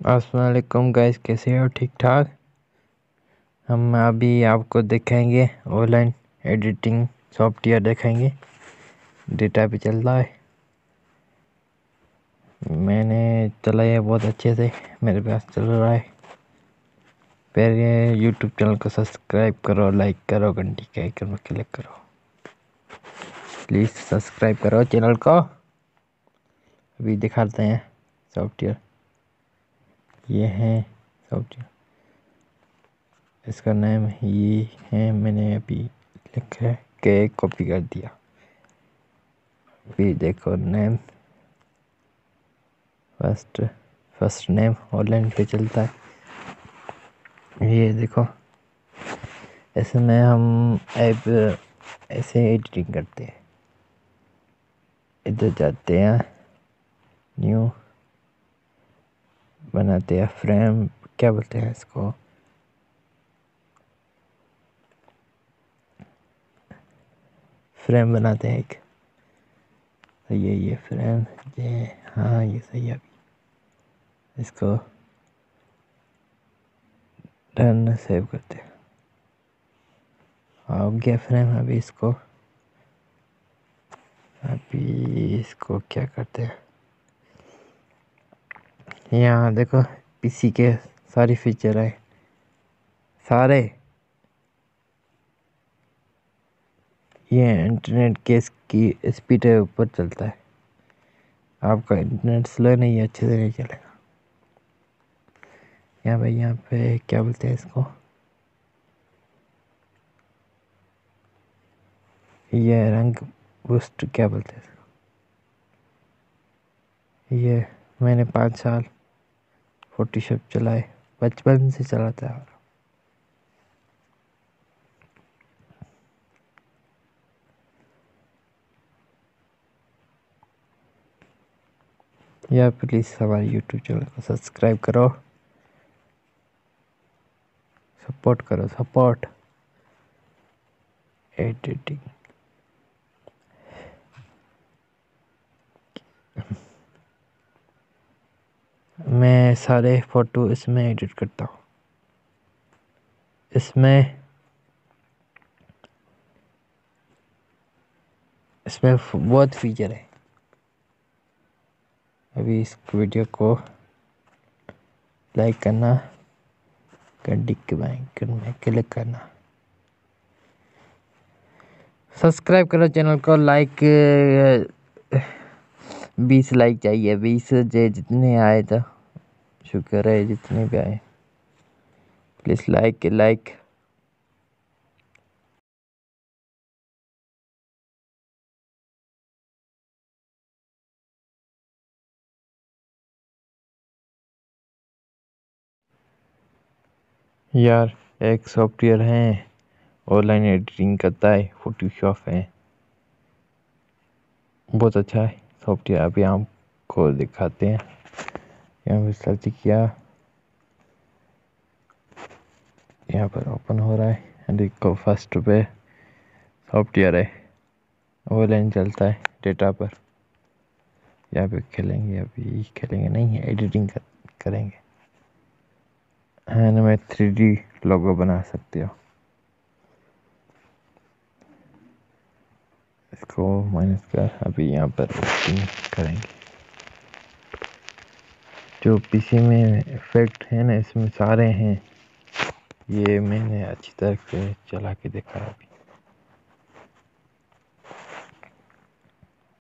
अस्सलाम वालेकुम गाइस, कैसे हो? ठीक ठाक। हम अभी आपको दिखाएंगे ऑनलाइन एडिटिंग सॉफ्टवेयर दिखाएंगे। डेटा पे चल रहा है, मैंने चलाया बहुत अच्छे से, मेरे पास चल रहा है। पहले यूट्यूब चैनल को सब्सक्राइब करो, लाइक करो, घंटी के आइकन पर क्लिक करो। प्लीज़ सब्सक्राइब करो चैनल को। अभी दिखाते हैं सॉफ्टवेयर। ये है सॉफ्टवेयर, इसका नाम ये है, मैंने अभी लिखा है के कॉपी कर दिया। अभी देखो नेम, फर्स्ट नेम ऑनलाइन पे चलता है। ये देखो, इसमें हम ऐप ऐसे एडिटिंग करते हैं। इधर जाते हैं, न्यू बनाते हैं, फ्रेम क्या बोलते हैं इसको, फ्रेम बनाते हैं एक। ये फ्रेम, ये हाँ ये सही है। अभी इसको डन सेव करते हैं। हो गया फ्रेम। अभी इसको क्या करते हैं, यहाँ देखो पीसी के सारी फीचर है, सारे। ये इंटरनेट के इसकी स्पीड है ऊपर चलता है। आपका इंटरनेट स्लो नहीं है, अच्छे से नहीं चलेगा। यहाँ पे क्या बोलते हैं इसको, ये रंग बूस्ट क्या बोलते हैं इसको। ये मैंने 5 साल फोटोशॉप चलाए, बचपन से चलाता है। या प्लीज़ हमारे यूट्यूब चैनल को सब्सक्राइब करो, सपोर्ट करो, सपोर्ट एडिटिंग। मैं सारे फ़ोटो इसमें एडिट करता हूँ। इसमें बहुत फीचर है। अभी इस वीडियो को लाइक करना, घंटी के आइकन में क्लिक करना, सब्सक्राइब करो चैनल को। लाइक 20 लाइक चाहिए, 20 जितने आए तो शुक्र है, जितने भी आए। Please like. यार एक सॉफ्टवेयर है ऑनलाइन एडिटिंग करता है, फोटोशॉप है, बहुत अच्छा है सॉफ्टवेयर। अभी आपको दिखाते हैं। यहाँ पे सर्च किया, यहाँ पर ओपन हो रहा है। देखो फर्स्ट पे सॉफ्टवेयर है, ऑनलाइन चलता है डेटा पर। यहाँ पे खेलेंगे, अभी खेलेंगे नहीं, एडिटिंग करेंगे। में 3D लोगो बना सकते हो। इसको माइनस कर, अभी यहाँ पर एडिटिंग करेंगे। जो पीसी में इफेक्ट है ना, इसमें सारे हैं। ये मैंने अच्छी तरह से चला के देखा है अभी।